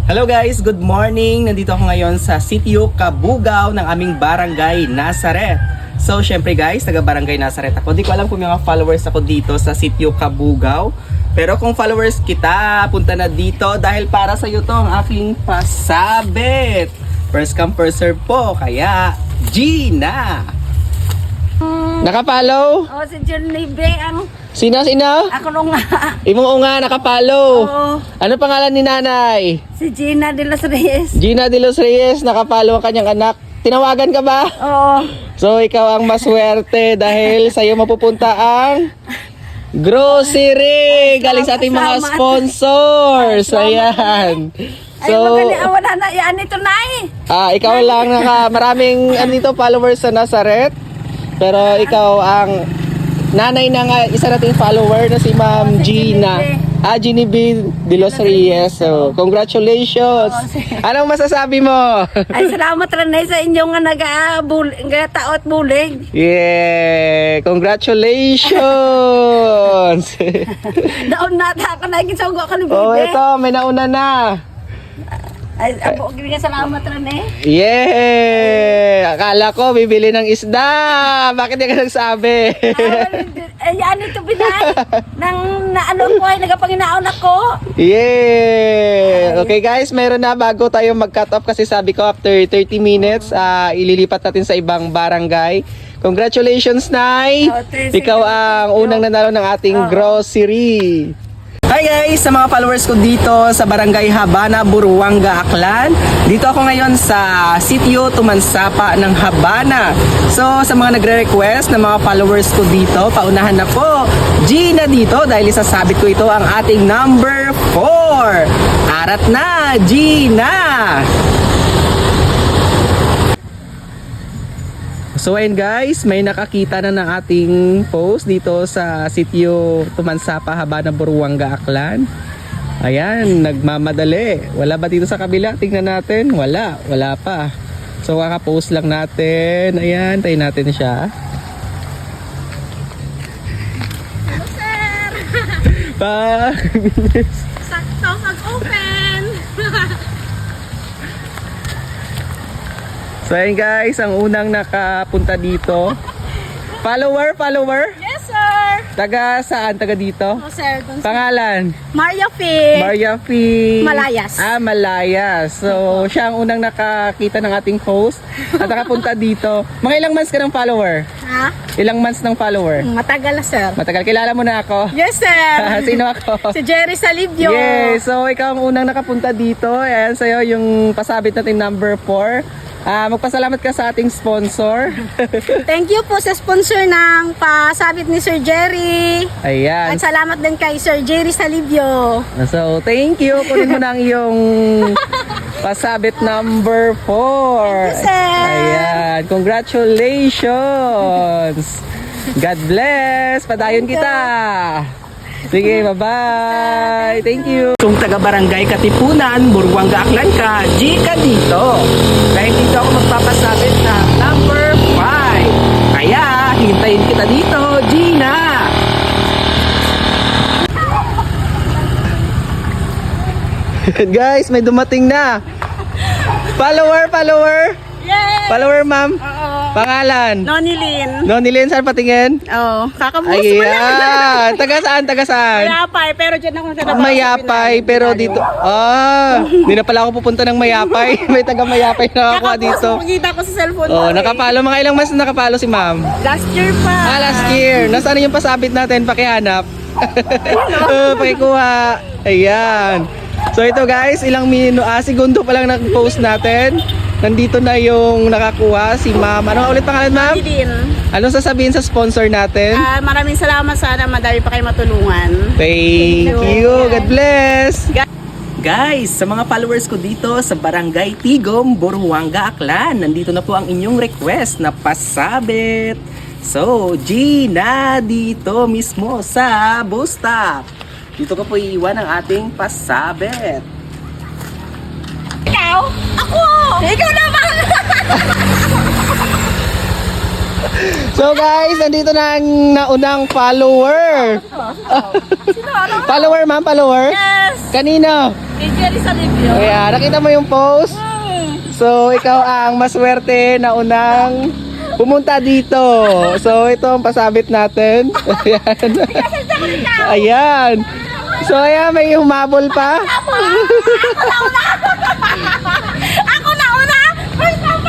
Hello guys, good morning! Nandito ako ngayon sa Sitio Cabugao ng aming barangay Nazaret. So syempre guys, taga barangay Nazaret ako. Di ko alam kung mga followers ako dito sa Sitio Cabugao. Pero kung followers kita, punta na dito dahil para sa iyo to ang aking pasabit. First come, first serve po. Kaya, Gina! Nakapalo? Oh, si Johnny ang Sino? ako nung nga. Imong nga nakapalo. Oo. Ano pangalan ni nanay? Si Gina de los Reyes. Gina de los Reyes, nakapalo ang kanyang anak. Tinawagan ka ba? Oo. So ikaw ang maswerte dahil sa iyo mapupunta ang grocery galing sa ating mga Salamat. sponsors. Ayan. Ay, So, magaling awan na yan ito na ikaw lang maraming andito followers sa Nazaret. Pero ikaw ang nanay ng isa nating follower na si Ma'am si Gina. Gina B. de los Reyes. So, congratulations. Anong masasabi mo? Ay, salamat rin sa inyo nga nag-taot bulig. Yeah! Congratulations! Daon na ako na ginsaw ko ni Oh, Bibi. ito, may nauna na. Ay, abo, gini salamat rin Yeah! Akala ko bibili ng isda. Bakit di ka nagsabi? Ay, yan ito binay. Nang naano ko ay nagapanginaon ako. Yeah! Okay guys, meron na bago tayo mag-cut off kasi sabi ko after 30 minutes, ililipat natin sa ibang barangay. Congratulations, Nay! Oh, thank you. Ikaw ang unang nanalo ng ating grocery. Hi guys! Sa mga followers ko dito sa Barangay Habana, Buruanga, Aklan. Dito ako ngayon sa Sitio Tumansapa ng Habana. So sa mga nagre-request na mga followers ko dito, paunahan na po Gina dito dahil isasabit ko ito ang ating number 4. Arat na, Gina! So ayun guys, may nakakita na ng ating post dito sa Sitio Tumansapa, Habana, Buruanga, Aklan. Ayan, nagmamadali. Wala ba dito sa kabila? Tingnan natin. Wala pa. So kaka-post lang natin. Ayan, tayo natin siya. Hello, sir. Sakto mag-open. So ayun guys, ang unang nakapunta dito. Follower? Yes, sir. Taga saan? Taga dito? Oh, sir. Pangalan? Maria Fee. Maria Fee Malayas. Malayas. So, siya ang unang nakakita ng ating post at nakapunta dito. Mga ilang months ka ng follower? Ha? Ilang months ng follower? Matagal na, sir. Matagal. Kilala mo na ako? Yes, sir. Sino ako? Si Jerry Salivio. Yes. So, ikaw ang unang nakapunta dito. Ayan, sa'yo yung pasabit natin number 4. Magpasalamat ka sa ating sponsor. Thank you po sa sponsor ng pasabit ni Sir Jerry. Ayan. At salamat din kay Sir Jerry Salivio. So, thank you. Kunin mo na ang iyong pasabit number 4. Thank you, sir. Ayan. Congratulations. God bless. Padayon kita. Sige, bye-bye. Thank you. Kung taga-barangay Katipunan, Buruanga, Aklan ka, G ka dito. Dahil dito ako magpapasabit na number 5. Kaya, hintayin kita dito, Gina. Guys, may dumating na. Follower. Yay! Follower, ma'am. Oo. Pangalan. Nonilin. Nonilin, saan patingin? Oo. Kakamuso mo lang. Ayan. Taga saan? Mayapay, pero dyan ako sa Mayapay, pero dito. Hindi na pala ako pupunta ng Mayapay. May taga Mayapay na ako dito. Makikita ko sa cellphone Oh, ko. nakapalo. Mga ilang months na nakapalo si ma'am? Last year pa. Last year. Nasaan yung pasabit natin? Pakihanap. Pakikuha. Ayan. So ito guys, ilang segundo pa lang nag-post natin. Nandito na yung nakakuha si ma'am. Ano ulit pangalan, ma'am? Nonilin. Anong sasabihin sa sponsor natin? Maraming salamat. Sana madami pa kayo matulungan. Thank you. God bless. Guys, sa mga followers ko dito sa Barangay Tigom, Buruanga, Aklan, nandito na po ang inyong request na pasabit. So, Gina, dito mismo sa bus stop. Dito ko po iiwan ang ating pasabit. Ikaw? Ako! Ikaw naman! So guys, nandito na ang naunang follower. Follower, ma'am, follower? Yes! Kanino? Kay Jerry sa review. Ayan, nakita mo yung post? So, ikaw ang maswerte na unang pumunta dito. So, ito ang pasabit natin. Ayan. Ayan. So, ayan, may humabol pa. Ako na una! First time!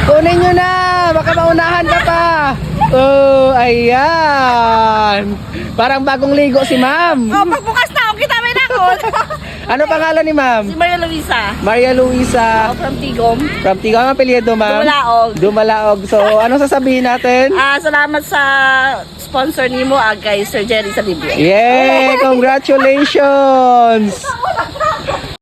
Kunin nyo na! Baka maunahan ka pa! Oh, ayan! Parang bagong ligo si ma'am. Oh, pagbukas na ako, kita mo na ako. Ano pangalan ni ma'am? Si Maria Luisa. Maria Luisa. Ako from Tigom. From Tigom. Ang apelyido, ma'am? Dumalaog. Dumalaog. So, ano sasabihin natin? Salamat sa sponsor ni mo, kay Sir Jerry sa Libya. Yay! Congratulations!